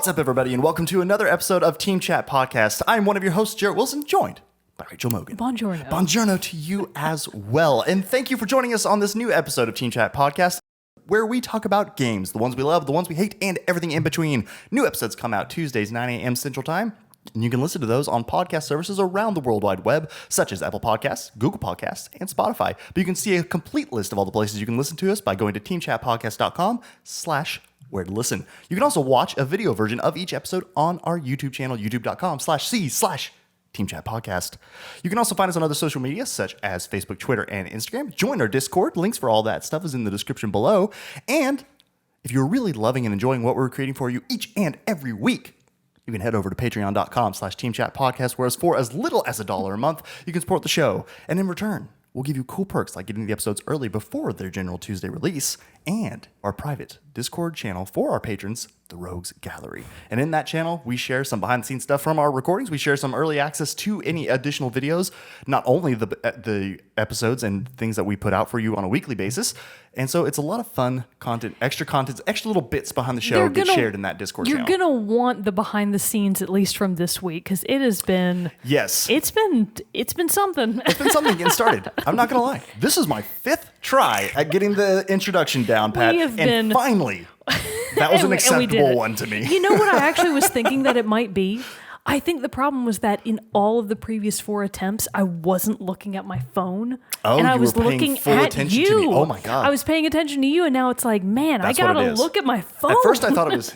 What's up, everybody, and welcome to another episode of Team Chat Podcast. I'm one of your hosts, Jarrett Wilson, joined by Rachel Mogan. Buongiorno. Buongiorno to you as well. And thank you for joining us on this new episode of Team Chat Podcast, where we talk about games, the ones we love, the ones we hate, and everything in between. New episodes come out Tuesdays, 9 a.m. Central Time. And you can listen to those on podcast services around the World Wide Web, such as Apple Podcasts, Google Podcasts, and Spotify. But you can see a complete list of all the places you can listen to us by going to teamchatpodcast.com/where to listen. You can also watch a video version of each episode on our YouTube channel, youtube.com/c/teamchatpodcast. You can also find us on other social media, such as Facebook, Twitter, and Instagram. Join our Discord. Links for all that stuff is in the description below. And if you're really loving and enjoying what we're creating for you each and every week, you can head over to patreon.com/teamchatpodcast, where for as little as $1 a month, you can support the show. And in return, we'll give you cool perks like getting the episodes early before their general Tuesday release and our private Discord channel for our patrons, the Rogues Gallery. And in that channel, we share some behind-the-scenes stuff from our recordings. We share some early access to any additional videos, not only the episodes and things that we put out for you on a weekly basis. And so it's a lot of fun content, extra little bits behind the show get shared in that Discord channel. You're going to want the behind the scenes, at least from this week, because it has been... Yes. It's been something. It's been something getting started. I'm not going to lie. This is my 5th try at getting the introduction down, Pat. Finally, that was an acceptable one to me. You know what I actually was thinking that it might be? I think the problem was that in all of the previous 4 attempts, I wasn't looking at my phone. Oh, and I you was were paying looking full at attention you. to me. Oh my God. I was paying attention to you, and now it's like, man, That's I gotta what it is. look at my phone. At first, I thought it was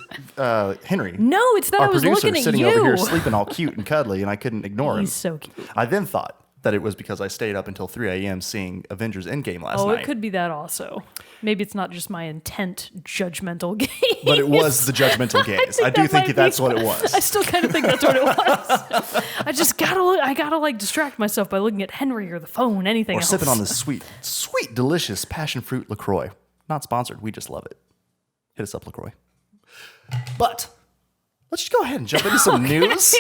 Henry. No, it's that our I was producer looking at sitting you. over here sleeping all cute and cuddly, and I couldn't ignore him. He's so cute. I then thought that it was because I stayed up until 3 a.m. seeing Avengers Endgame last night. Oh, it could be that also. Maybe it's not just my intent judgmental gaze. But it was the judgmental gaze. I do think that's what it was. I still kind of think that's what it was. I just gotta look. I gotta like distract myself by looking at Henry or the phone, anything else. Or sipping on this sweet, delicious passion fruit LaCroix. Not sponsored. We just love it. Hit us up, LaCroix. But let's just go ahead and jump into some news.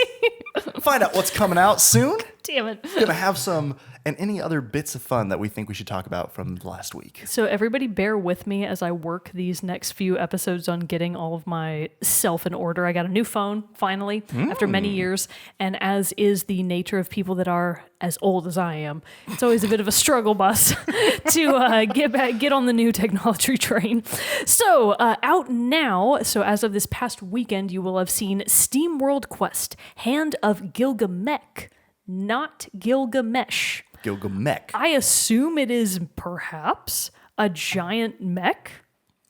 Find out what's coming out soon. Damn it. Gonna have some and any other bits of fun that we think we should talk about from last week. So everybody bear with me as I work these next few episodes on getting all of my self in order. I got a new phone, finally, after many years. And as is the nature of people that are as old as I am, it's always a bit of a struggle bus to get on the new technology train. So out now, so as of this past weekend, you will have seen Steam World Quest, Hand of Gilgamesh, not Gilgamesh. Gilgamesh. I assume it is perhaps a giant mech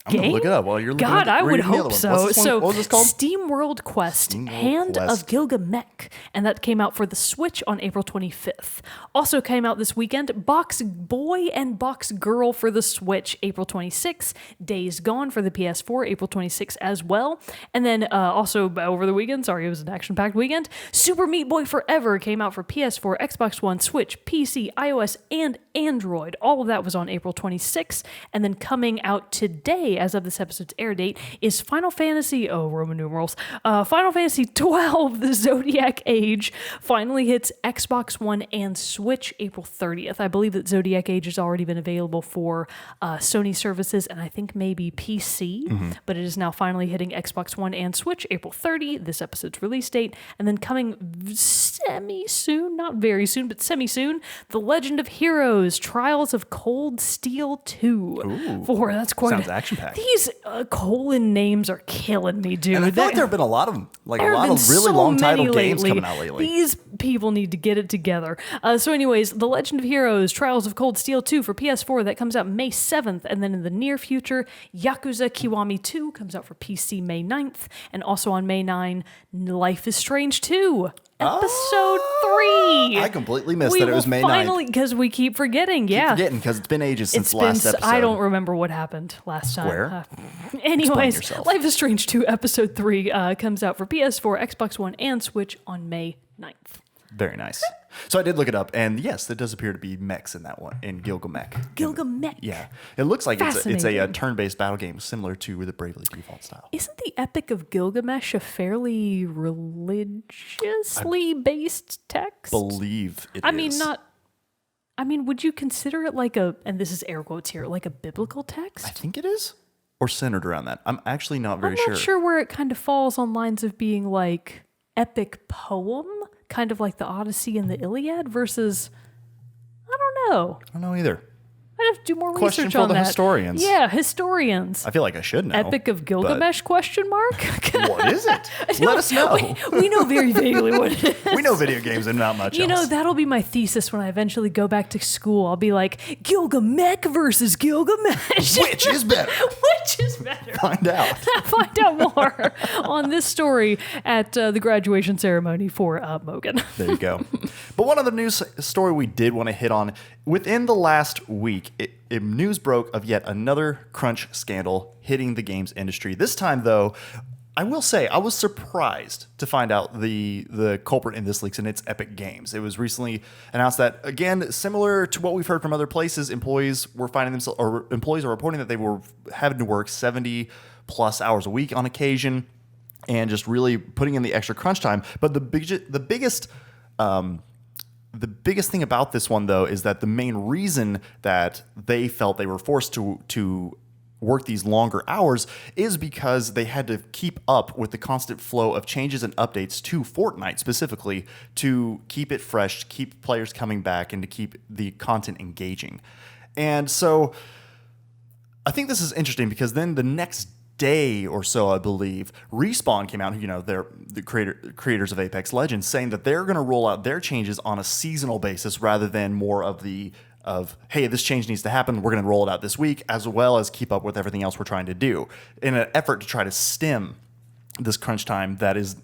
I'm going to look it up while you're looking God, at it. I would hope so. What was this called? Steam World Quest, Hand of Gilgamesh. And that came out for the Switch on April 25th. Also came out this weekend, Box Boy and Box Girl for the Switch, April 26th. Days Gone for the PS4, April 26th as well. And then also over the weekend, sorry, it was an action-packed weekend, Super Meat Boy Forever came out for PS4, Xbox One, Switch, PC, iOS, and Android. All of that was on April 26th. And then coming out today, as of this episode's air date, is Final Fantasy, Roman numerals, Final Fantasy 12, The Zodiac Age, finally hits Xbox One and Switch April 30th. I believe that Zodiac Age has already been available for Sony services and I think maybe PC, but it is now finally hitting Xbox One and Switch April 30, this episode's release date, and then coming semi-soon, not very soon, but semi-soon, The Legend of Heroes, Trials of Cold Steel 2. Ooh, that's quite sounds action-packed. These colon names are killing me, dude. And I feel like there have been a lot of them, like a lot of really long title games coming out lately. These people need to get it together. So anyways, The Legend of Heroes, Trials of Cold Steel 2 for PS4, that comes out May 7th. And then in the near future, Yakuza Kiwami 2 comes out for PC May 9th. And also on May 9, Life is Strange 2. Episode 3. I completely missed that it was May 9th. Finally, because we keep forgetting, because it's been ages since the last episode. I don't remember what happened last time. Where? Anyways, Life is Strange 2 Episode 3 comes out for PS4, Xbox One, and Switch on May 9th. Very nice. So I did look it up, and yes, there does appear to be mechs in that one, in Gilgamesh. Gilgamesh. Yeah. It looks like it's a turn-based battle game similar to the Bravely Default style. Isn't the Epic of Gilgamesh a fairly religiously based text? Believe it is. Would you consider it like and this is air quotes here, like a biblical text? I think it is. or centered around that? I'm actually not very I'm not sure where it kind of falls on lines of being like epic poem, kind of like the Odyssey and the Iliad versus, I don't know. I don't know either. I'd have to do more Question research for on the that. historians. Yeah, historians. I feel like I should know. Epic of Gilgamesh, question mark? What is it? Let us know. We know very vaguely what it is. We know video games and not much else. You know, that'll be my thesis when I eventually go back to school. I'll be like, Gilgamesh versus Gilgamesh. Which is better? Which is better? Find out. Find out more on this story at the graduation ceremony for Mogan. There you go. But one other news story we did want to hit on, within the last week, news broke of yet another crunch scandal hitting the games industry. This time, though, I will say I was surprised to find out the culprit in this leak, and it's Epic Games. It was recently announced that, again, similar to what we've heard from other places, employees are reporting that they were having to work 70 plus hours a week on occasion, and just really putting in the extra crunch time. But the biggest thing about this one, though, is that the main reason that they felt they were forced to work these longer hours is because they had to keep up with the constant flow of changes and updates to Fortnite specifically to keep it fresh, to keep players coming back, and to keep the content engaging. And so I think this is interesting because then the next day or so, I believe, Respawn came out, they're the creators of Apex Legends, saying that they're going to roll out their changes on a seasonal basis rather than more of hey, this change needs to happen, we're going to roll it out this week, as well as keep up with everything else we're trying to do in an effort to try to stem this crunch time that is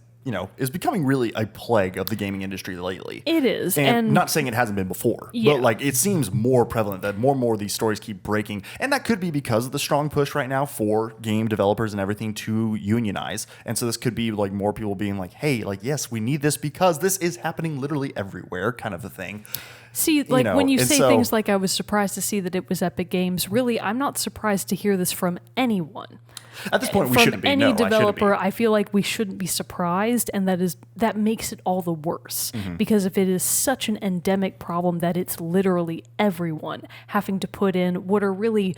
becoming really a plague of the gaming industry lately. It is. And not saying it hasn't been before, yeah. but it seems more prevalent that more and more of these stories keep breaking. And that could be because of the strong push right now for game developers and everything to unionize. And so this could be more people being like, hey, yes, we need this because this is happening literally everywhere, kind of a thing. See, when you say things like I was surprised to see that it was Epic Games, really, I'm not surprised to hear this from anyone. At this point, we shouldn't be. From any developer, I feel like we shouldn't be surprised, and that makes it all the worse. Mm-hmm. Because if it is such an endemic problem that it's literally everyone having to put in what are really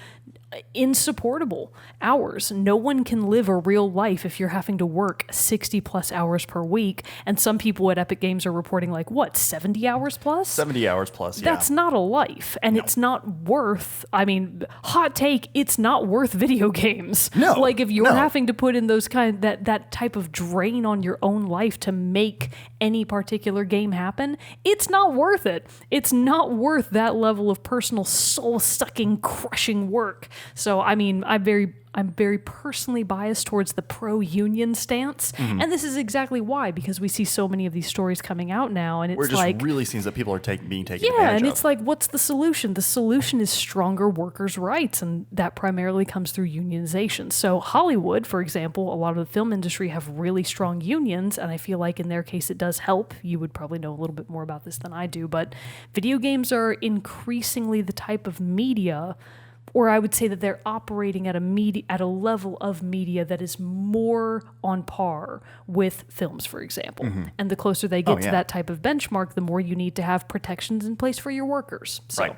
insupportable hours. No one can live a real life if you're having to work 60 plus hours per week. And some people at Epic Games are reporting 70 hours plus? 70 hours plus, yeah. That's not a life. And it's not worth, hot take, it's not worth video games. No. If you're having to put in those that type of drain on your own life to make any particular game happen, it's not worth it. It's not worth that level of personal soul-sucking, crushing work. So, I'm very personally biased towards the pro-union stance. Mm-hmm. And this is exactly why, because we see so many of these stories coming out now. And it's really seems that people are being taken advantage of. Yeah, and it's what's the solution? The solution is stronger workers' rights, and that primarily comes through unionization. So Hollywood, for example, a lot of the film industry have really strong unions, and I feel like in their case it does help. You would probably know a little bit more about this than I do, but video games are increasingly the type of media, or I would say that they're operating at a level of media that is more on par with films, for example. Mm-hmm. And the closer they get to that type of benchmark, the more you need to have protections in place for your workers. So. Right.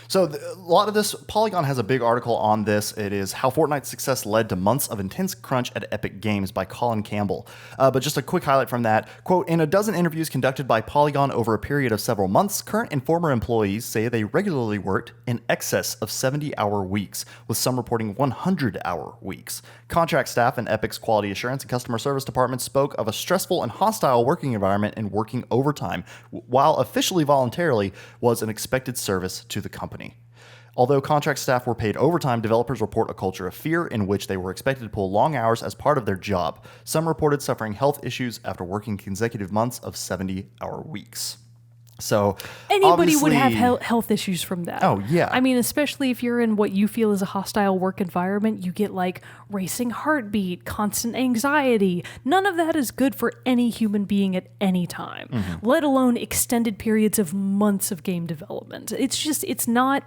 So a lot of this, Polygon has a big article on this. It is How Fortnite's Success Led to Months of Intense Crunch at Epic Games by Colin Campbell. But just a quick highlight from that. Quote, in a dozen interviews conducted by Polygon over a period of several months, current and former employees say they regularly worked in excess of 70-hour weeks, with some reporting 100-hour weeks. Contract staff in Epic's quality assurance and customer service departments spoke of a stressful and hostile working environment and working overtime, while officially voluntarily was an expected service to the company. Although contract staff were paid overtime, developers report a culture of fear in which they were expected to pull long hours as part of their job. Some reported suffering health issues after working consecutive months of 70-hour weeks. So anybody would have health issues from that. Oh, yeah. Especially if you're in what you feel is a hostile work environment, you get racing heartbeat, constant anxiety. None of that is good for any human being at any time, let alone extended periods of months of game development. It's not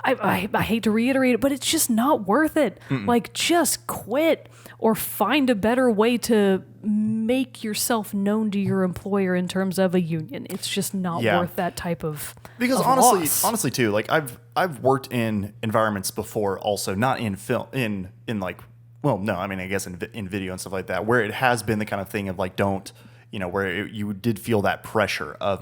I hate to reiterate it, but it's just not worth it. Like, just quit or find a better way to make yourself known to your employer in terms of a union. It's just not worth that type of because of honestly too, like I've worked in environments before, also not in film, in like, well, no, I mean, I guess in video and stuff like that, where it has been the kind of thing of like, don't, where you did feel that pressure of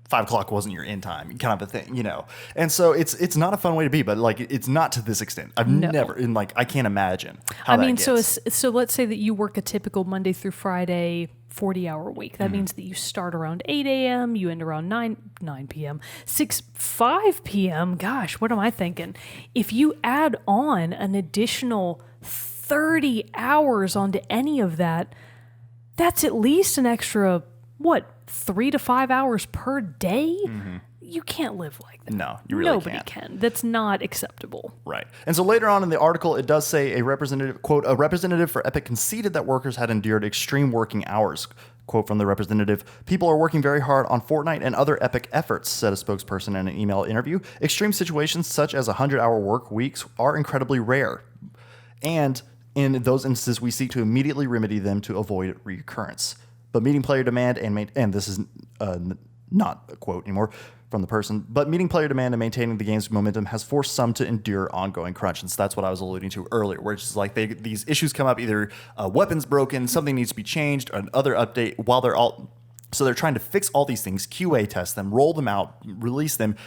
5 o'clock wasn't your end time, kind of a thing, And so it's not a fun way to be, but like it's not to this extent. I've never, and like I can't imagine how that gets. So let's say that you work a typical Monday through Friday 40-hour week. That means that you start around 8 a.m., you end around 9 p.m., 5 p.m. Gosh, what am I thinking? If you add on an additional 30 hours onto any of that, that's at least an extra, 3 to 5 hours per day? You can't live like that. No, you really Nobody can't. can. That's not acceptable. Right. And so later on in the article, it does say a representative for Epic conceded that workers had endured extreme working hours. Quote from the representative, "People are working very hard on Fortnite and other Epic efforts," said a spokesperson in an email interview. "Extreme situations such as 100-hour work weeks are incredibly rare. And in those instances, we seek to immediately remedy them to avoid recurrence. But meeting player demand and this is not a quote anymore from the person, but meeting player demand and maintaining the game's momentum has forced some to endure ongoing crunch." And so that's what I was alluding to earlier, where it's just like these issues come up, either weapons broken, something needs to be changed, another update, so they're trying to fix all these things, QA test them, roll them out, release them,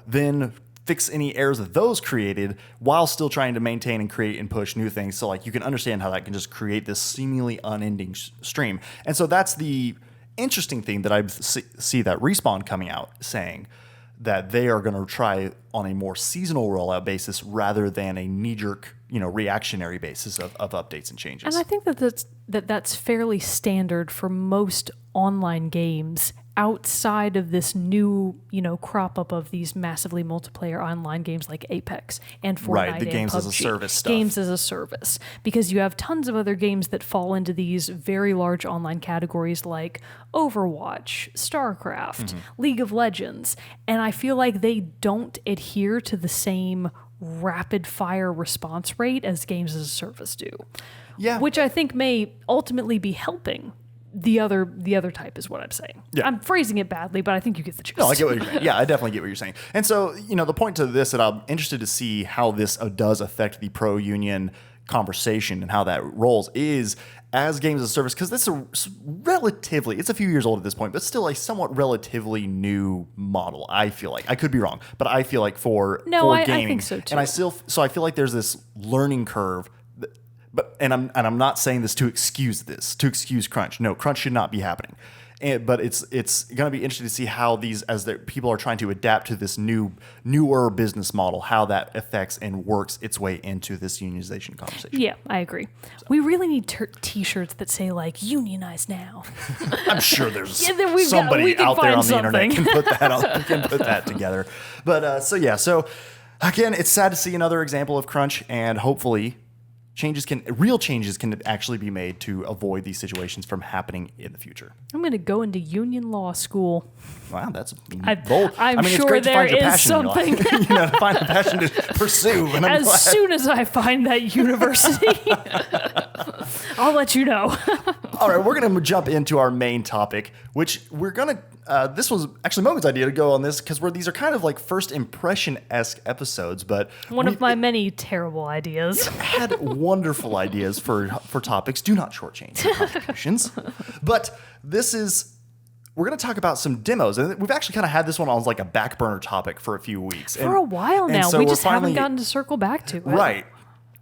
then fix any errors that those created while still trying to maintain and create and push new things. So like you can understand how that can just create this seemingly unending stream. And so that's the interesting thing that I see that Respawn coming out saying that they are going to try on a more seasonal rollout basis rather than a knee-jerk, reactionary basis of updates and changes. And I think that's fairly standard for most online games outside of this new, crop up of these massively multiplayer online games like Apex and Fortnite, right, the and games PUBG. as a service stuff. Games as a service, because you have tons of other games that fall into these very large online categories like Overwatch, StarCraft, League of Legends, and I feel like they don't adhere to the same rapid fire response rate as games as a service do. Yeah. Which I think may ultimately be helping the other type is what I'm saying. Yeah. I'm phrasing it badly, but I think you get the gist. No, I get what you're saying. Yeah, I definitely get what you're saying. And so, the point to this that I'm interested to see how this does affect the pro-union conversation and how that rolls is as games as a service, because this is it's a few years old at this point, but still a somewhat relatively new model, I feel like. I could be wrong, but I feel like for gaming. I think so too. And I feel like there's this learning curve. But I'm not saying this to excuse crunch. No, crunch should not be happening. But it's going to be interesting to see how people are trying to adapt to this newer business model, how that affects and works its way into this unionization conversation. Yeah, I agree. So. We really need T-shirts that say like "Unionize now." I'm sure there's somebody out there on the internet can put that together. But so again, it's sad to see another example of crunch, and hopefully real changes can actually be made to avoid these situations from happening in the future. I'm going to go into union law school. Wow, that's bold. I'm sure it's great there to find is something. To find a passion to pursue. And as soon as I find that university, I'll let you know. All right, we're going to jump into our main topic, which we're going to. This was actually Mogan's idea to go on this because these are kind of like first impression-esque episodes, but one of my many terrible ideas. Had wonderful ideas for topics. Do not shortchange your contributions. But we're going to talk about some demos, and we've actually kind of had this one on like a back burner topic for a few weeks. For a while now. So we just haven't gotten to circle back to it. Right.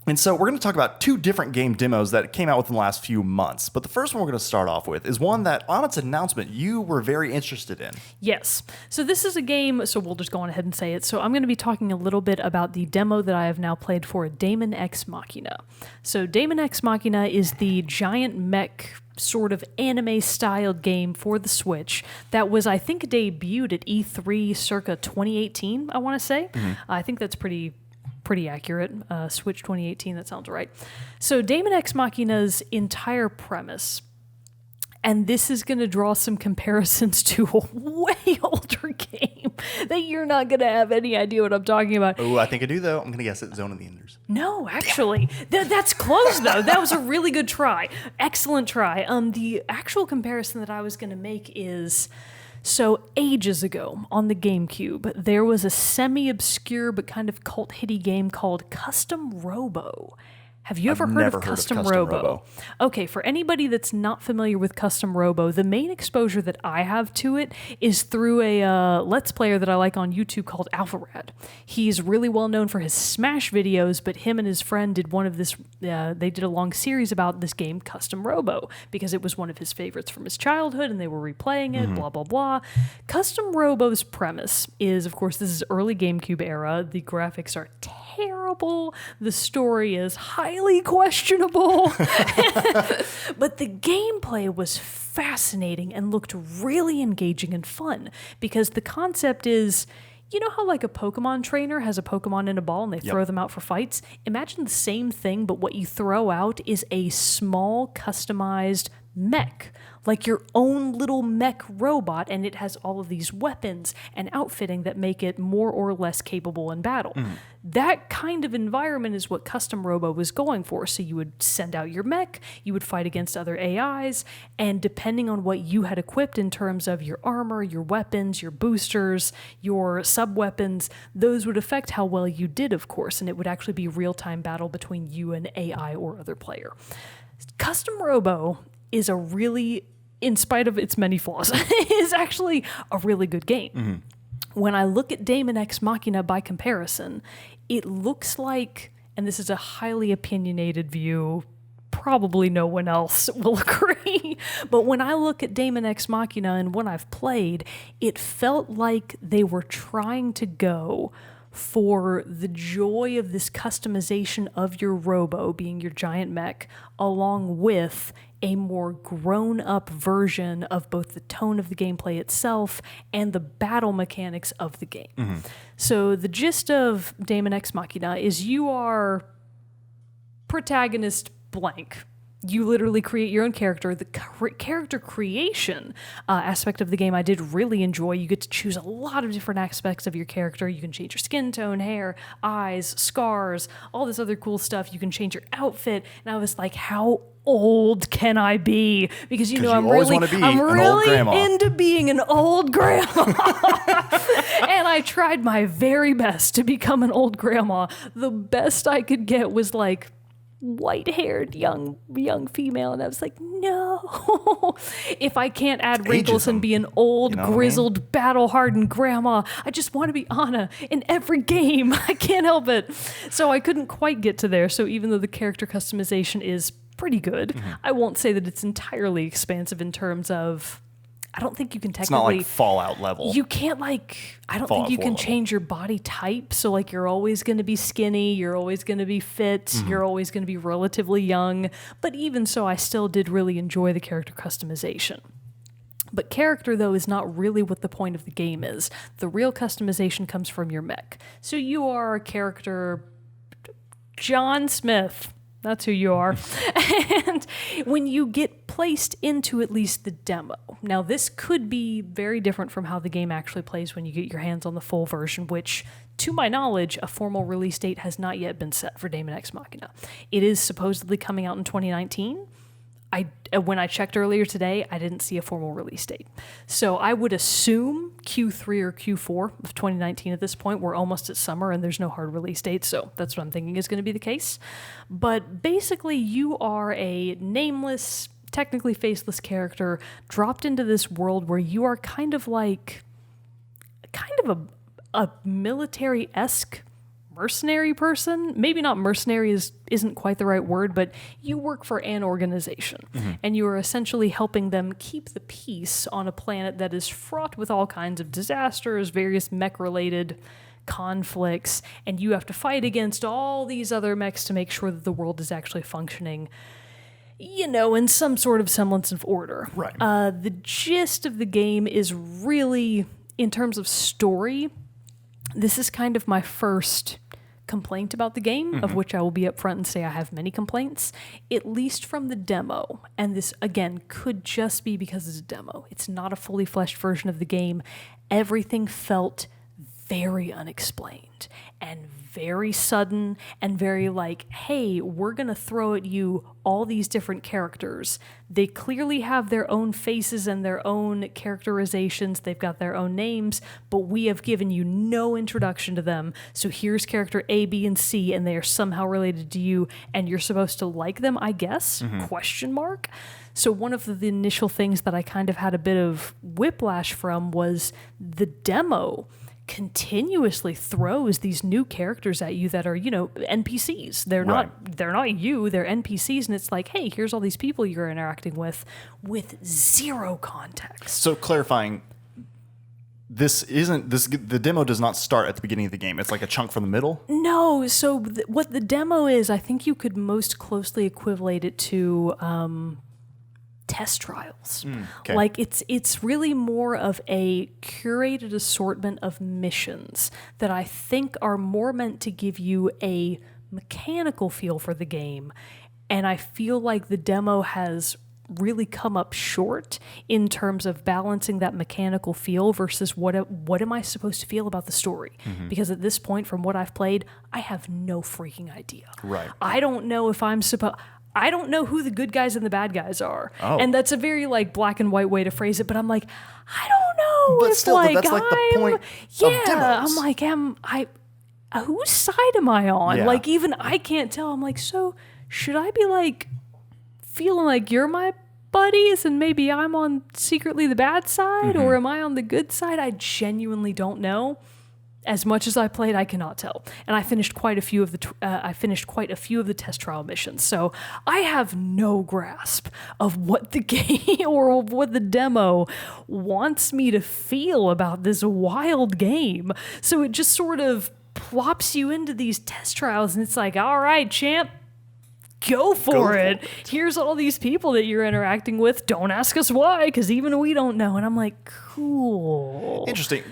And so we're going to talk about two different game demos that came out within the last few months. But the first one we're going to start off with is one that, on its announcement, you were very interested in. Yes. So this is a game, so we'll just go on ahead and say it. So I'm going to be talking a little bit about the demo that I have now played for Daemon X Machina. So Daemon X Machina is the giant mech sort of anime-styled game for the Switch that was, I think, debuted at E3 circa 2018, I want to say. I think that's pretty accurate. Switch 2018, that sounds right. So Daemon X Machina's entire premise, And this is going to draw some comparisons to a way older game that you're not going to have any idea what I'm talking about. Oh, I think I do, though. I'm going to guess it's Zone of the Enders. No, actually. That's close, though. That was a really good try. Excellent try. The actual comparison that I was going to make is... So ages ago on the GameCube, there was a semi-obscure but kind of cult-hitty game called Custom Robo. Have you ever heard of Custom Robo? Okay, for anybody that's not familiar with Custom Robo, the main exposure that I have to it is through a Let's Player that I like on YouTube called AlphaRad. He's really well known for his Smash videos, but him and his friend did they did a long series about this game, Custom Robo, because it was one of his favorites from his childhood, and they were replaying it, blah, blah, blah. Custom Robo's premise is, of course, this is early GameCube era. The graphics are terrible. The story is highly questionable. But the gameplay was fascinating and looked really engaging and fun because the concept is, you know how like a Pokemon trainer has a Pokemon in a ball and they throw them out for fights? Imagine the same thing, but what you throw out is a small customized mech, like your own little mech robot, and it has all of these weapons and outfitting that make it more or less capable in battle. That kind of environment is what Custom Robo was going for. So you would send out your mech, you would fight against other AIs, and depending on what you had equipped in terms of your armor, your weapons, your boosters, your sub-weapons, those would affect how well you did, of course, and it would actually be real-time battle between you and AI or other player. Custom Robo is a really, in spite of its many flaws, is actually a really good game. When I look at Daemon X Machina by comparison, it looks like, and this is a highly opinionated view, probably no one else will agree, but when I look at Daemon X Machina and what I've played, it felt like they were trying to go for the joy of this customization of your robo, being your giant mech, along with a more grown-up version of both the tone of the gameplay itself and the battle mechanics of the game. So the gist of Daemon X Machina is you are protagonist blank. You literally create your own character. The character creation aspect of the game I did really enjoy. You get to choose a lot of different aspects of your character. You can change your skin tone, hair, eyes, scars, all this other cool stuff. You can change your outfit. And I was like, how old can I be? Because you know I'm really into being an old grandma. And I tried my very best to become an old grandma. The best I could get was like white-haired young female, and I was like, no. If I can't add wrinkles and be an old, grizzled, battle-hardened grandma, I just want to be Anna in every game. I can't help it. So I couldn't quite get to there. So even though the character customization is pretty good, I won't say that it's entirely expansive in terms of, I don't think you can technically... It's not like Fallout level. You can't I don't think you can change your body type. So like you're always going to be skinny, you're always going to be fit, you're always going to be relatively young. But even so, I still did really enjoy the character customization. But character, though, is not really what the point of the game is. The real customization comes from your mech. So you are a character... John Smith. That's who you are. And when you get placed into at least the demo, now this could be very different from how the game actually plays when you get your hands on the full version, which, to my knowledge, a formal release date has not yet been set for Daemon X Machina. It is supposedly coming out in 2019. When I checked earlier today, I didn't see a formal release date. So I would assume Q3 or Q4 of 2019 at this point. We're almost at summer and there's no hard release date, so that's what I'm thinking is going to be the case. But basically, you are a nameless, technically faceless character dropped into this world where you are kind of a military-esque mercenary person. Maybe not mercenary isn't quite the right word, but you work for an organization and you are essentially helping them keep the peace on a planet that is fraught with all kinds of disasters, various mech-related conflicts, and you have to fight against all these other mechs to make sure that the world is actually functioning, in some sort of semblance of order. Right. The gist of the game is really, in terms of story, this is kind of my first complaint about the game, of which I will be upfront and say I have many complaints, at least from the demo. And this, again, could just be because it's a demo. It's not a fully fleshed version of the game. Everything felt very unexplained and very sudden and very like, hey, we're going to throw at you all these different characters. They clearly have their own faces and their own characterizations. They've got their own names, but we have given you no introduction to them. So here's character A, B, and C, and they are somehow related to you, and you're supposed to like them, I guess? Question mark. So one of the initial things that I kind of had a bit of whiplash from was the demo continuously throws these new characters at you that are, NPCs. They're not you, they're NPCs, and it's like, hey, here's all these people you're interacting with zero context. So clarifying, the demo does not start at the beginning of the game. It's like a chunk from the middle? No, so what the demo is, I think you could most closely equivalent it to test trials. Okay. Like it's really more of a curated assortment of missions that I think are more meant to give you a mechanical feel for the game. And I feel like the demo has really come up short in terms of balancing that mechanical feel versus what am I supposed to feel about the story? Because at this point, from what I've played, I have no freaking idea. Right. I don't know if I don't know who the good guys and the bad guys are. Oh. And that's a very like black and white way to phrase it, but I'm like, I don't know. But still, that's like the point of demos. I'm like, whose side am I on? Yeah. Like even I can't tell. I'm like, so should I be like feeling like you're my buddies and maybe I'm on secretly the bad side, or am I on the good side? I genuinely don't know. As much as I played, I cannot tell, and I finished quite a few of the test trial missions. So I have no grasp of what the game or what the demo wants me to feel about this wild game. So it just sort of plops you into these test trials, and it's like, all right, champ, go for it. Here's all these people that you're interacting with. Don't ask us why, because even we don't know. And I'm like, cool. Interesting,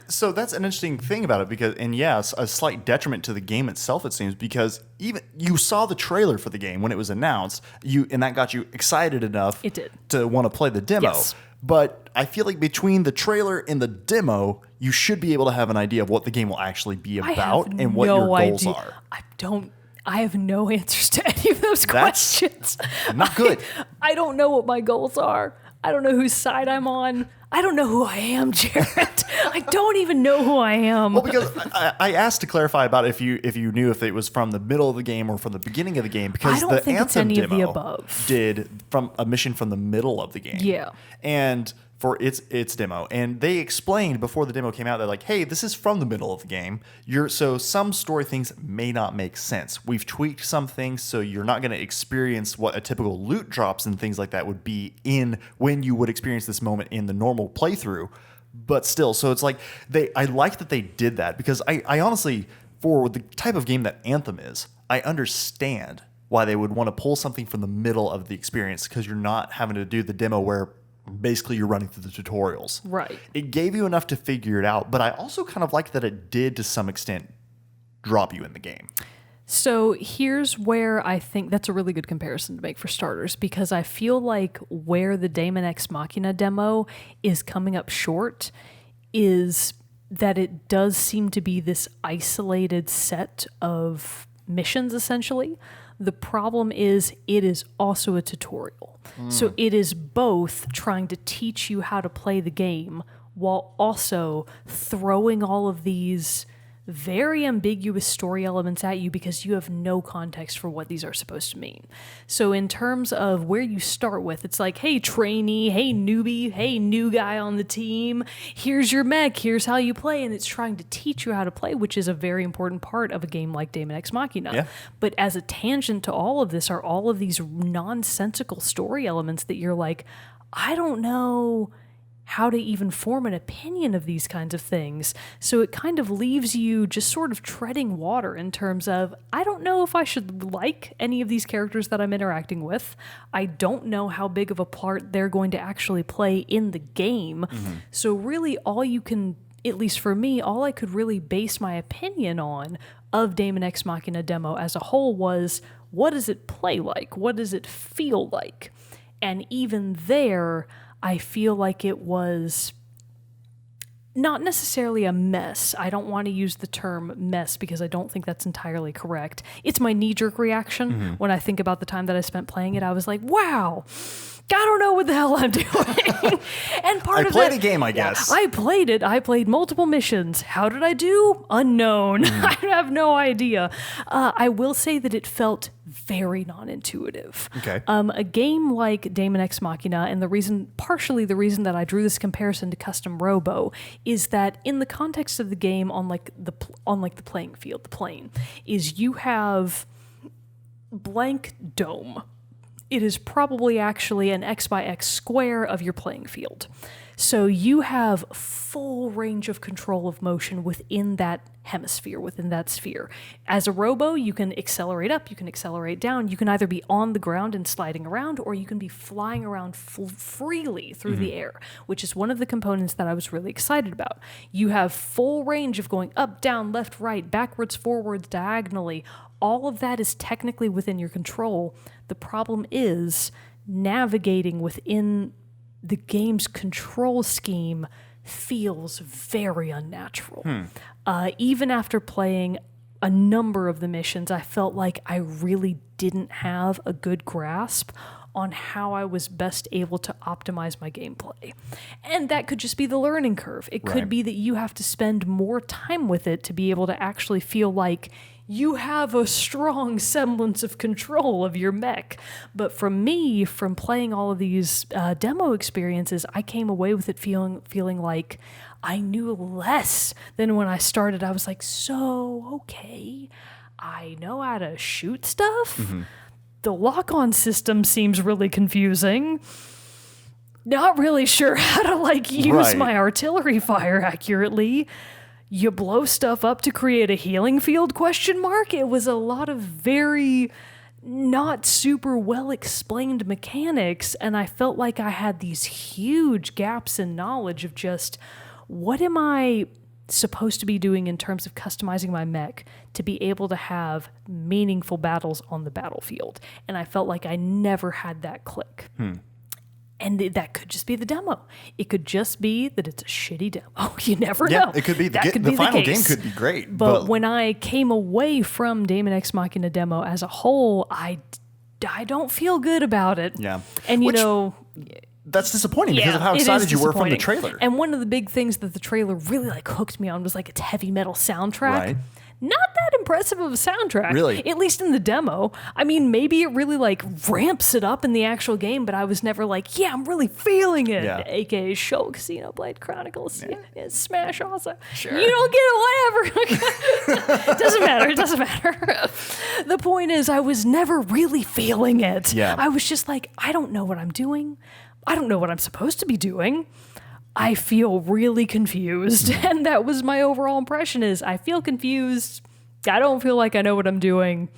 so that's an interesting thing about it, a slight detriment to the game itself, it seems, because even you saw the trailer for the game when it was announced, and that got you excited enough to want to play the demo. Yes. But I feel like between the trailer and the demo, you should be able to have an idea of what the game will actually be about and what your goals are. I have no answers to any of those questions. Not good. I don't know what my goals are. I don't know whose side I'm on. I don't know who I am, Jared. I don't even know who I am. Well, because I asked to clarify about if you knew if it was from the middle of the game or from the beginning of the game, because I don't the think Anthem it's any demo of the above. did from a mission from the middle of the game. Yeah. And for its demo, and they explained before the demo came out, they're like, hey, this is from the middle of the game. So some story things may not make sense. We've tweaked some things, so you're not going to experience what a typical loot drops and things like that would be in when you would experience this moment in the normal playthrough. But still, so it's like I like that they did that, because I honestly, for the type of game that Anthem is, I understand why they would want to pull something from the middle of the experience, because you're not having to do the demo where basically you're running through the tutorials. Right. It gave you enough to figure it out, but I also kind of like that it did to some extent drop you in the game. So here's where I think that's a really good comparison to make for starters, because I feel like where the Daemon X Machina demo is coming up short is that it does seem to be this isolated set of missions, essentially. The problem is it is also a tutorial. So it is both trying to teach you how to play the game while also throwing all of these very ambiguous story elements at you because you have no context for what these are supposed to mean. So in terms of where you start with, it's like, hey, trainee, hey, newbie, hey, new guy on the team, here's your mech, here's how you play, and it's trying to teach you how to play, which is a very important part of a game like Daemon X Machina. Yeah. But as a tangent to all of this are all of these nonsensical story elements that you're like, I don't know how to even form an opinion of these kinds of things. So it kind of leaves you just sort of treading water in terms of, I don't know if I should like any of these characters that I'm interacting with. I don't know how big of a part they're going to actually play in the game. So really all you can at least for me, all I could really base my opinion on of Daemon X Machina demo as a whole was, what does it play like? What does it feel like? And even there, I feel like it was not necessarily a mess. I don't want to use the term mess because I don't think that's entirely correct. It's my knee-jerk reaction when I think about the time that I spent playing it. I was like, wow, I don't know what the hell I'm doing. And part I of played that, a game, I guess. I played it. I played multiple missions. How did I do? Unknown. I have no idea. I will say that it felt very non-intuitive. Okay. A game like Daemon X Machina, and partially the reason that I drew this comparison to Custom Robo is that in the context of the game on the playing field, the plane, is you have blank dome. It is probably actually an X by X square of your playing field. So you have full range of control of motion within that hemisphere, within that sphere. As a robo, you can accelerate up, you can accelerate down. You can either be on the ground and sliding around, or you can be flying around freely through the air, which is one of the components that I was really excited about. You have full range of going up, down, left, right, backwards, forwards, diagonally. All of that is technically within your control. The problem is navigating within the game's control scheme feels very unnatural. Even after playing a number of the missions, I felt like I really didn't have a good grasp on how I was best able to optimize my gameplay. And that could just be the learning curve. It could be that you have to spend more time with it to be able to actually feel like you have a strong semblance of control of your mech. But for me, from playing all of these demo experiences, I came away with it feeling like I knew less than when I started. I was like, okay, I know how to shoot stuff. The lock-on system seems really confusing. Not really sure how to use my artillery fire accurately. You blow stuff up to create a healing field, ? It was a lot of very not super well explained mechanics, and I felt like I had these huge gaps in knowledge of just what am I supposed to be doing in terms of customizing my mech to be able to have meaningful battles on the battlefield. And I felt like I never had that click. And that could just be the demo. It could just be that it's a shitty demo. You never know. It could be the final game could be great. But when I came away from Daemon X Machina demo as a whole, I don't feel good about it. Yeah. And that's disappointing because of how excited you were from the trailer. And one of the big things that the trailer really hooked me on was its heavy metal soundtrack. Right. Not that impressive of a soundtrack. Really? At least in the demo. I mean, maybe it really ramps it up in the actual game, but I was never I'm really feeling it. Yeah. AKA Show Casino Blade Chronicles. Yeah, Smash also. Sure. You don't get it, whatever. It doesn't matter. The point is, I was never really feeling it. Yeah. I was just I don't know what I'm doing. I don't know what I'm supposed to be doing. I feel really confused. And that was my overall impression is I feel confused. I don't feel like I know what I'm doing.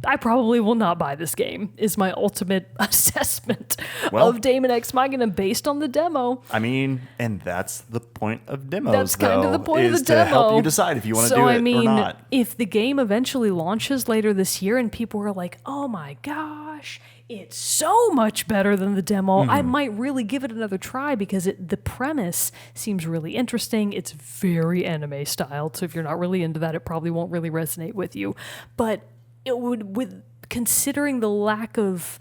I probably will not buy this game is my ultimate assessment of Daemon X Machina based on the demo. I mean, and that's the point of demos, That's kind of the point of the to demo. help you decide if you want to do it or not. If the game eventually launches later this year and people are like, oh my gosh, it's so much better than the demo, I might really give it another try because the premise seems really interesting. It's very anime styled, so if you're not really into that, it probably won't really resonate with you. But it would, with considering the lack of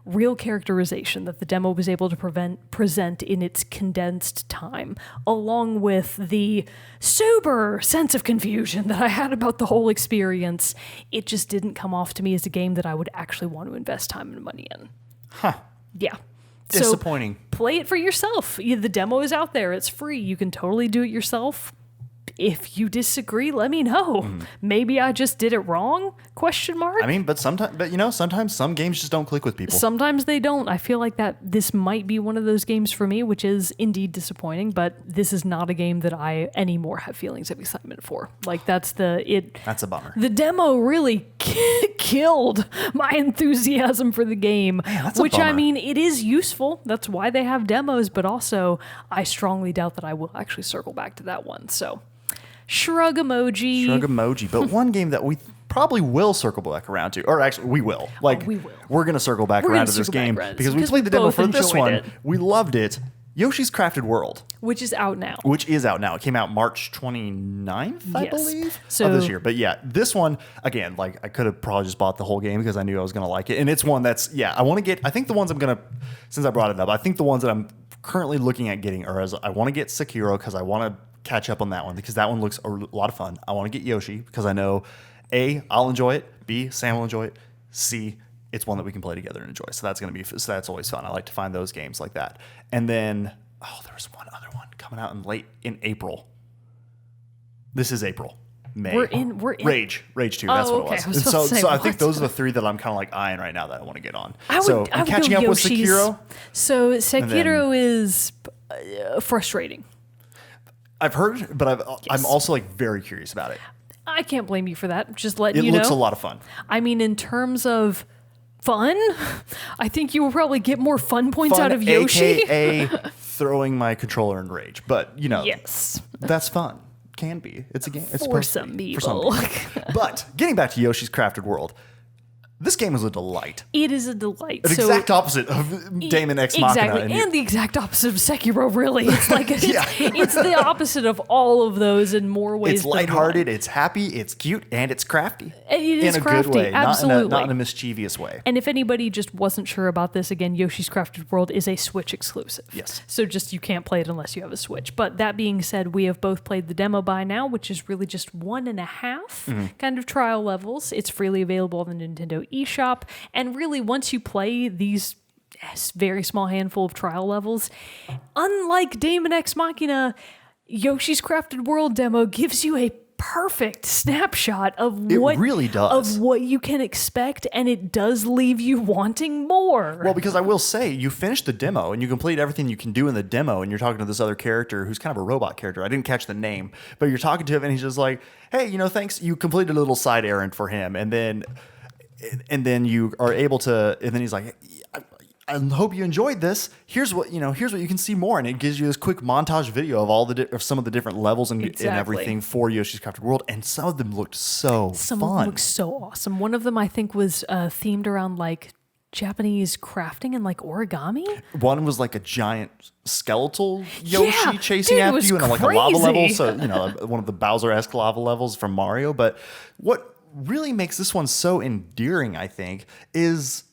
real characterization that the demo was able to present in its condensed time, along with the super sense of confusion that I had about the whole experience, it just didn't come off to me as a game that I would actually want to invest time and money in. Yeah. Disappointing. So play it for yourself. The demo is out there. It's free. You can totally do it yourself. if you disagree, let me know. Maybe I just did it wrong? Question mark. I mean, but sometimes some games just don't click with people. Sometimes they don't. I feel like that this might be one of those games for me, which is indeed disappointing, but this is not a game that I anymore have feelings of excitement for. Like that's a bummer. The demo really killed my enthusiasm for the game, Man, that's a which bummer. I mean, it is useful. That's why they have demos, but also I strongly doubt that I will actually circle back to that one. So shrug emoji. But one game that we probably will circle back around to, or actually we will. We will. We're going to circle back around to this game because we played the demo for this one. It. We loved it. Yoshi's Crafted World. Which is out now. It came out March 29th, I believe, of this year. But yeah, this one, again, like I could have probably just bought the whole game because I knew I was going to like it. And it's one that's, I think the ones I'm going to, since I brought it up, I think the ones that I'm currently looking at getting are I want to get Sekiro because I want to catch up on that one because that one looks a lot of fun. I want to get Yoshi because I know A, I'll enjoy it, B, Sam will enjoy it, C, it's one that we can play together and enjoy. So that's always fun. I like to find those games like that. And then there was one other one coming out in April. This is April. May. We're in Rage 2. That's what it was. So I think those are the three that I'm kind of like eyeing right now that I want to get on. I'm catching up with Sekiro. So Sekiro is frustrating. I've heard, but I'm also like very curious about it. I can't blame you for that. Just letting you know. It looks a lot of fun. I mean, in terms of fun, I think you will probably get more fun points out of Yoshi. AKA throwing my controller in rage. But, yes, that's fun. Can be. It's a game. It's for some people. But getting back to Yoshi's Crafted World, this game is a delight. It is a delight. An exact opposite of Daemon X Machina. Exactly. And the exact opposite of Sekiro, really. It's like it's the opposite of all of those in more ways. It's lighthearted, it's happy, it's cute, and it's crafty. It is in a crafty, good way, absolutely. not in a mischievous way. And if anybody just wasn't sure about this, again, Yoshi's Crafted World is a Switch exclusive. Yes. So just you can't play it unless you have a Switch. But that being said, we have both played the demo by now, which is really just 1.5 kind of trial levels. It's freely available on the Nintendo eShop. And really, once you play these very small handful of trial levels, unlike Daemon X Machina, Yoshi's Crafted World demo gives you a perfect snapshot of what you can expect, and it does leave you wanting more. Well, because I will say, you finish the demo and you complete everything you can do in the demo, and you're talking to this other character who's kind of a robot character. I didn't catch the name, but you're talking to him and he's just like, hey, thanks. You completed a little side errand for him, and then you are able to, and then he's like, I hope you enjoyed this. Here's what you can see more, and it gives you this quick montage video of some of the different levels and everything for Yoshi's Crafted World, and some of them looked so fun. Some of them looked so awesome. One of them I think was themed around like Japanese crafting and like origami. One was like a giant skeletal Yoshi chasing after you in like a lava level. So one of the Bowser-esque lava levels from Mario. But what really makes this one so endearing, I think, is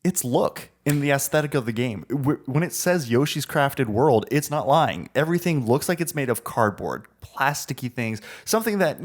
its look in the aesthetic of the game. When it says Yoshi's Crafted World, it's not lying. Everything looks like it's made of cardboard, plasticky things, something that,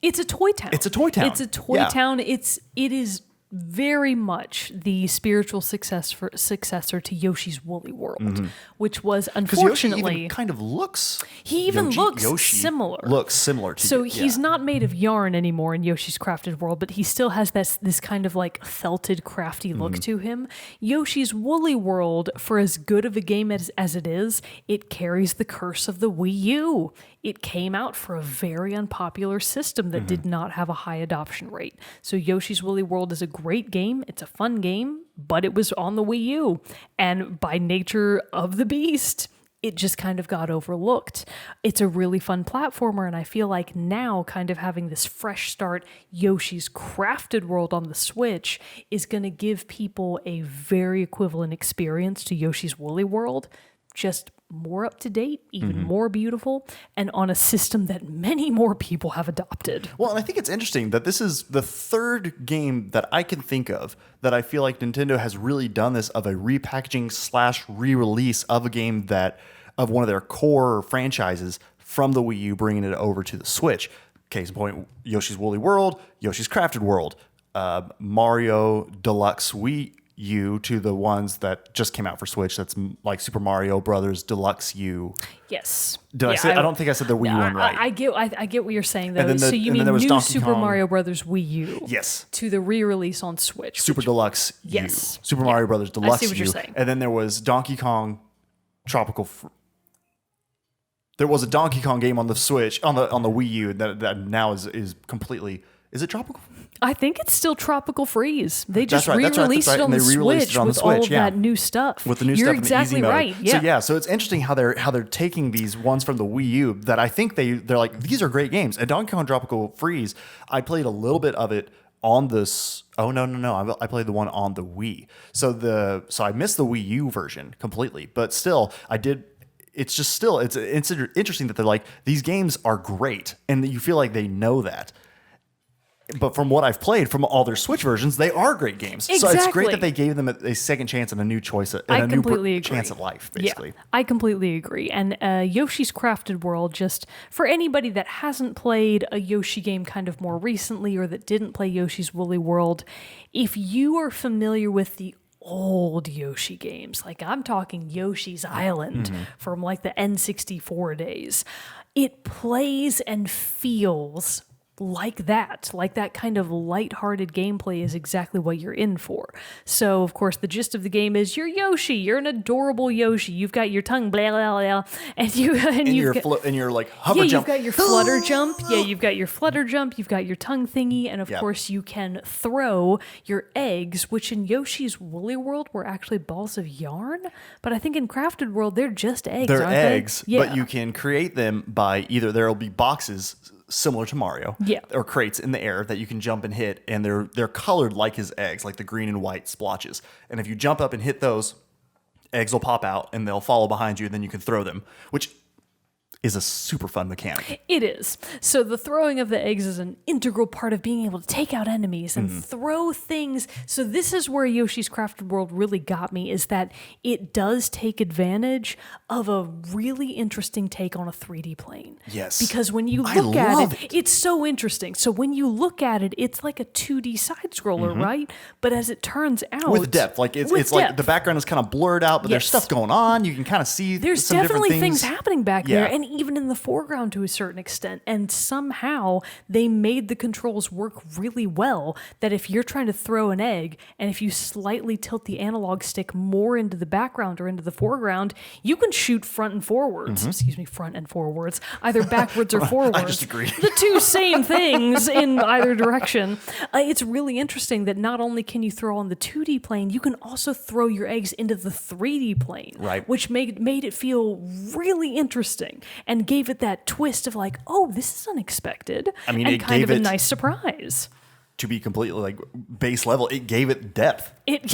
it's a toy town. It's a toy town. It's a toy town. It is very much the spiritual successor to Yoshi's Woolly World, which was unfortunately Yoshi even kind of looks. Looks similar. Looks similar to. So he's not made of yarn anymore in Yoshi's Crafted World, but he still has this kind of like felted, crafty look to him. Yoshi's Woolly World, for as good of a game as it is, it carries the curse of the Wii U. It came out for a very unpopular system that did not have a high adoption rate. So Yoshi's Woolly World is a great game. It's a fun game, but it was on the Wii U. And by nature of the beast, it just kind of got overlooked. It's a really fun platformer, and I feel like now kind of having this fresh start, Yoshi's Crafted World on the Switch is going to give people a very equivalent experience to Yoshi's Woolly World, just more up to date, even more beautiful, and on a system that many more people have adopted. Well, and I think it's interesting that this is the third game that I can think of that I feel like Nintendo has really done this of a repackaging / re-release of a game of one of their core franchises from the Wii U, bringing it over to the Switch. Case in point, Yoshi's Woolly World, Yoshi's Crafted World, Mario Deluxe Wii U to the ones that just came out for Switch. That's like Super Mario Brothers Deluxe U. Yes. Did I say? I don't think I said the Wii U one right. I get what you're saying though. And then So you mean there was new Donkey Super Kong. Mario Brothers Wii U? Yes. To the re-release on Switch. Super Deluxe Yes. U. Super Mario Brothers Deluxe I see what U. you're saying. And then there was Donkey Kong Tropical. There was a Donkey Kong game on the Switch on the Wii U that now is completely. Is it Tropical? I think it's still Tropical Freeze. They just That's right, re-released it on the Switch on the with all Switch, of that new stuff. With the new You're stuff exactly in the easy right. mode. Yeah. So it's interesting how they're taking these ones from the Wii U that I think they're like, these are great games. And Donkey Kong Tropical Freeze, I played a little bit of it on this. Oh no! I played the one on the Wii. So I missed the Wii U version completely, but still I did. It's just still it's interesting that they're like, these games are great, and you feel like they know that. But from what I've played from all their Switch versions, they are great games. Exactly. So it's great that they gave them a second chance and a new choice and a new chance at life, basically. Yeah, I completely agree. And Yoshi's Crafted World, just for anybody that hasn't played a Yoshi game kind of more recently or that didn't play Yoshi's Woolly World, if you are familiar with the old Yoshi games, like I'm talking Yoshi's Island from like the N64 days, it plays and feels like that kind of lighthearted gameplay is exactly what you're in for. So, of course, the gist of the game is you're Yoshi. You're an adorable Yoshi. You've got your tongue, blah, blah, blah, and you're like hover jump. You've got your flutter jump. Yeah, you've got your flutter jump. You've got your tongue thingy. And, of course, you can throw your eggs, which in Yoshi's Woolly World were actually balls of yarn. But I think in Crafted World, they're just eggs, They're aren't eggs, they? but you can create them by either there will be boxes similar to Mario, or crates in the air that you can jump and hit, and they're colored like his eggs, like the green and white splotches. And if you jump up and hit those, eggs will pop out and they'll follow behind you, and then you can throw them, which is a super fun mechanic. It is. So the throwing of the eggs is an integral part of being able to take out enemies and throw things. So this is where Yoshi's Crafted World really got me, is that it does take advantage of a really interesting take on a 3D plane. Yes. Because when you look at it, it's so interesting. So when you look at it, it's like a 2D side scroller, right? But as it turns out, with depth, like it's like the background is kind of blurred out, but there's stuff going on. You can kind of see there's some definitely different things happening back there, and even in the foreground to a certain extent. And somehow they made the controls work really well, that if you're trying to throw an egg and if you slightly tilt the analog stick more into the background or into the foreground, you can shoot front and forwards. Front and forwards, either backwards or forwards. I just agree. The two same things in either direction. It's really interesting that not only can you throw on the 2D plane, you can also throw your eggs into the 3D plane, right? Which made it feel really interesting and gave it that twist of like, oh, this is unexpected. I mean, and it kind gave of a it, nice surprise. To be completely like base level, it gave it depth. It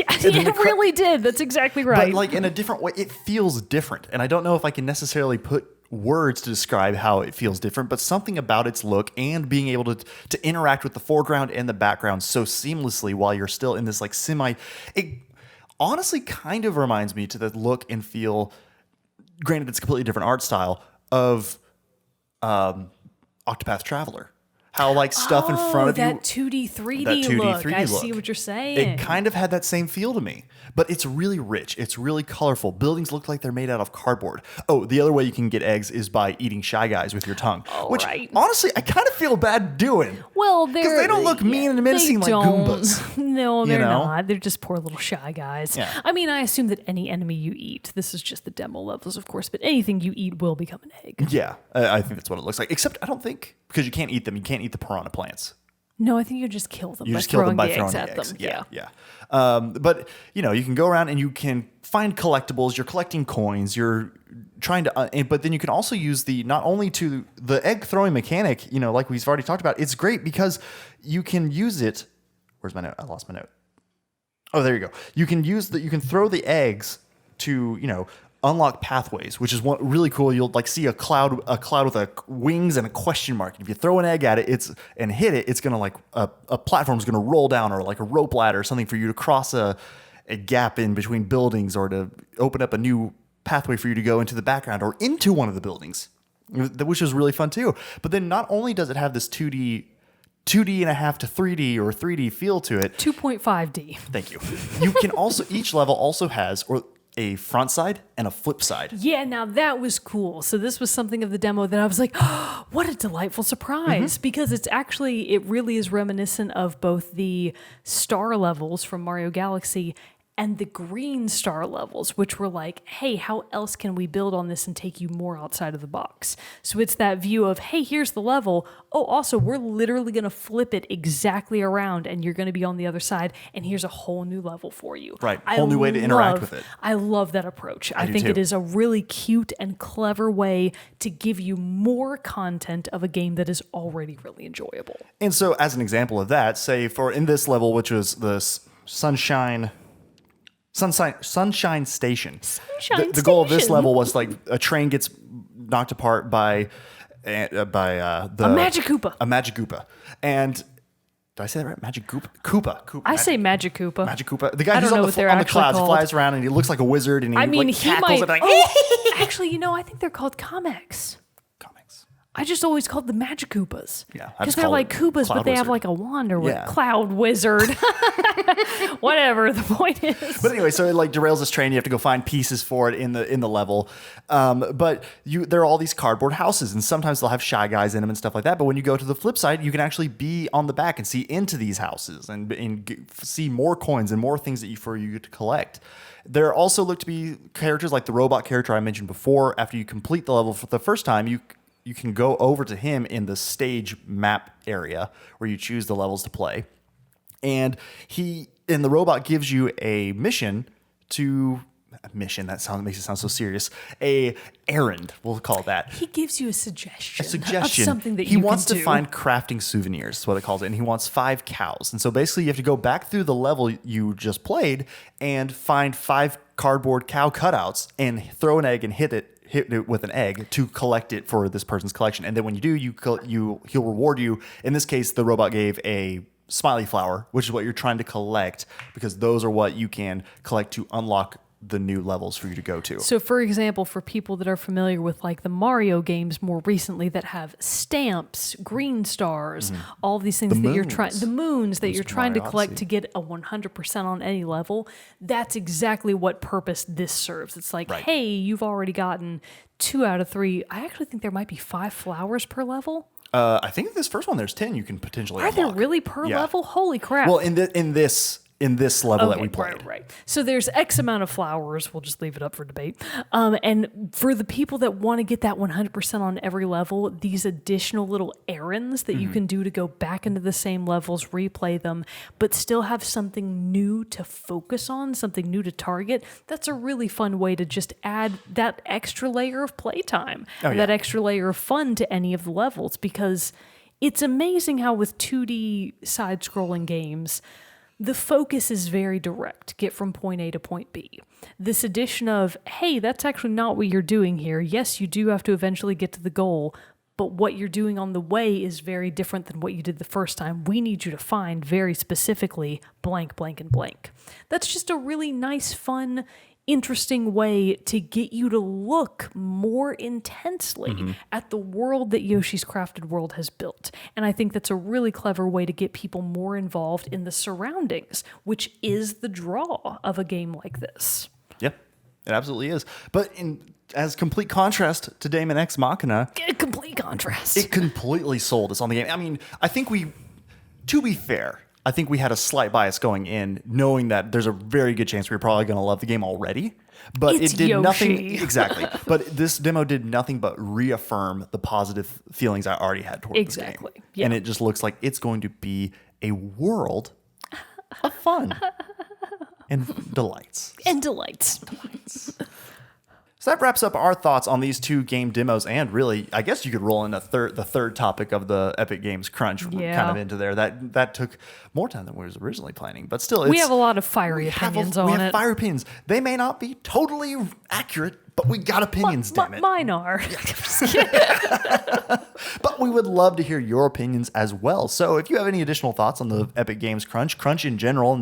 really did. That's exactly right. But like in a different way, it feels different. And I don't know if I can necessarily put words to describe how it feels different, but something about its look and being able to interact with the foreground and the background so seamlessly while you're still in this like it honestly kind of reminds me to the look and feel, granted it's a completely different art style, of Octopath Traveler. How like stuff in front of that you, 2D, 3D look. 3D I look. see what you're saying. It kind of had that same feel to me, but it's really rich. It's really colorful. Buildings look like they're made out of cardboard. Oh, the other way you can get eggs is by eating Shy Guys with your tongue, which honestly I kind of feel bad doing. Well, because they don't look mean and menacing like Goombas. No, they're not. They're just poor little Shy Guys. Yeah. I mean, I assume that any enemy you eat, this is just the demo levels, of course, but anything you eat will become an egg. Yeah, I think that's what it looks like. Except I don't think, because you can't eat them. You can't eat the piranha plants. No, I think you just kill them. You by just kill them by throwing throwing the the eggs eggs. at them. Yeah. But you can go around and you can find collectibles. You're collecting coins. You're trying to, but then you can also use not only to the egg throwing mechanic. Like we've already talked about. It's great because you can use it. Where's my note? I lost my note. Oh, there you go. You can you can throw the eggs to unlock pathways, which is one really cool. You'll like see a cloud with wings and a question mark. If you throw an egg at it, and hit it, it's gonna like a platform's gonna roll down, or like a rope ladder or something for you to cross a gap in between buildings, or to open up a new pathway for you to go into the background or into one of the buildings, which is really fun too. But then not only does it have this 2D 2D.5 to 3D or 3D feel to it. 2.5D. Thank you. You can also, each level also has a front side and a flip side. Yeah, now that was cool. So this was something of the demo that I was like, oh, what a delightful surprise. Because it really is reminiscent of both the star levels from Mario Galaxy and the green star levels, which were like, hey, how else can we build on this and take you more outside of the box? So it's that view of, hey, here's the level. Oh, also, we're literally going to flip it exactly around and you're going to be on the other side. And here's a whole new level for you. Right. Whole new way to interact with it. I love that approach. I think too. it is a really cute and clever way to give you more content of a game that is already really enjoyable. And so as an example of that, say in this level, which was the Sunshine Station. The goal of this level was like a train gets knocked apart by a Magic Koopa. A Magic Koopa. And did I say that right? Magic Koopa? Koopa. I say Magic Koopa. Magic Koopa. The guy who's on the clouds, he flies around and he looks like a wizard and he cackles and like actually, I think they're called comics. Comics. I just always called them Magic Koopas. Yeah. Because they're like Koopas, but they have like a wand or Cloud Wizard. Whatever the point is. But anyway, so it like derails this train. You have to go find pieces for it in the level. But there are all these cardboard houses, and sometimes they'll have Shy Guys in them and stuff like that. But when you go to the flip side, you can actually be on the back and see into these houses and see more coins and more things for you to collect. There also look to be characters like the robot character I mentioned before. After you complete the level for the first time, you can go over to him in the stage map area where you choose the levels to play. And the robot gives you a mission that makes it sound so serious. A errand, we'll call it that. He gives you a suggestion. Of something that he wants to find crafting souvenirs, is what it calls it. And he wants 5 cows. And so basically you have to go back through the level you just played and find 5 cardboard cow cutouts and throw an egg and hit it with an egg to collect it for this person's collection. And then when you do, he'll reward you. In this case, the robot gave a smiley flower, which is what you're trying to collect, because those are what you can collect to unlock the new levels for you to go to. So for example, for people that are familiar with like the Mario games more recently that have stamps, green stars, all these things the moons that you're trying to collect to get a 100% on any level, that's exactly what purpose this serves. It's like, hey, you've already gotten 2 out of 3. I actually think there might be 5 flowers per level. I think this first one there's 10 you can potentially unlock. Are there really per level? Holy crap. Well, in this level that we played. Right. So there's X amount of flowers. We'll just leave it up for debate. And for the people that want to get that 100% on every level, these additional little errands that you can do to go back into the same levels, replay them, but still have something new to focus on, something new to target, that's a really fun way to just add that extra layer of playtime, that extra layer of fun to any of the levels, because it's amazing how with 2D side-scrolling games, the focus is very direct. Get from point A to point B. This addition of, hey, that's actually not what you're doing here. Yes, you do have to eventually get to the goal, but what you're doing on the way is very different than what you did the first time. We need you to find very specifically blank, blank, and blank. That's just a really nice, fun, interesting way to get you to look more intensely at the world that Yoshi's Crafted World has built. And I think that's a really clever way to get people more involved in the surroundings, which is the draw of a game like this. Yep, it absolutely is. But as complete contrast to Daemon X Machina, complete contrast. It completely sold us on the game. I mean, to be fair, I think we had a slight bias going in, knowing that there's a very good chance we were probably going to love the game already. But it did Yoshi. Nothing exactly. But this demo did nothing but reaffirm the positive feelings I already had towards this game. Yeah. And it just looks like it's going to be a world of fun and delights. So that wraps up our thoughts on these 2 game demos, and really, I guess you could roll in the third topic of the Epic Games Crunch kind of into there. That took more time than we was originally planning, but still, we have a lot of fiery opinions on it. We have fiery opinions. They may not be totally accurate, but we got opinions, damn it. Mine are. But we would love to hear your opinions as well. So if you have any additional thoughts on the Epic Games Crunch in general,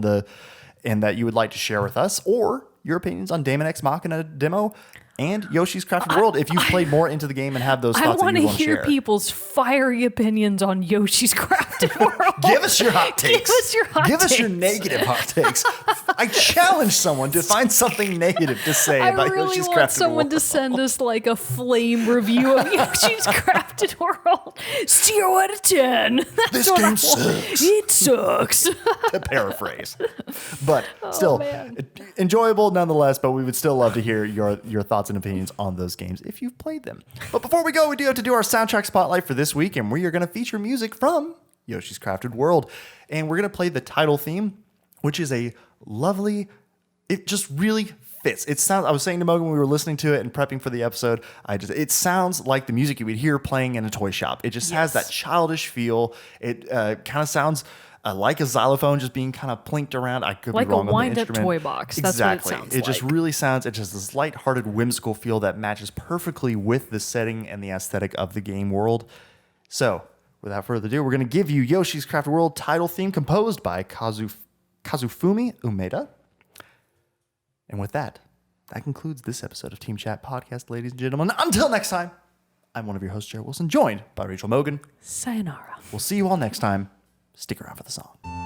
and that you would like to share with us, or your opinions on Daemon X Machina demo, and Yoshi's Crafted World if you've played more into the game and have those thoughts I want that to you want to hear share. people's fiery opinions on Yoshi's Crafted World. Give us your hot takes. Give us your hot Give takes. us your negative hot takes. I challenge someone to find something negative to say about really Yoshi's want Crafted someone World. to send us like a flame review of Yoshi's Crafted World. 0 out of 10. That's This what I game want. sucks. It sucks. To paraphrase. But still, man. enjoyable nonetheless, but we would still love to hear your thoughts and opinions on those games if you've played them. But before we go, we do have to do our soundtrack spotlight for this week, and we are going to feature music from Yoshi's Crafted World. And we're going to play the title theme, which is a lovely, it just really fits. It sounds, I was saying to Mogan when we were listening to it and prepping for the episode, it sounds like the music you would hear playing in a toy shop. It just has that childish feel. It kind of sounds like a xylophone just being kind of plinked around. I could Like be wrong a on the wind-up instrument. toy box. That's Exactly. what it sounds It just like. really sounds, it has this lighthearted, whimsical feel that matches perfectly with the setting and the aesthetic of the game world. So, without further ado, we're going to give you Yoshi's Crafted World title theme composed by Kazufumi Umeda. And with that, that concludes this episode of Team Chat Podcast, ladies and gentlemen. Until next time, I'm one of your hosts, Jared Wilson, joined by Rachel Mogan. Sayonara. We'll see you all next time. Stick around for the song.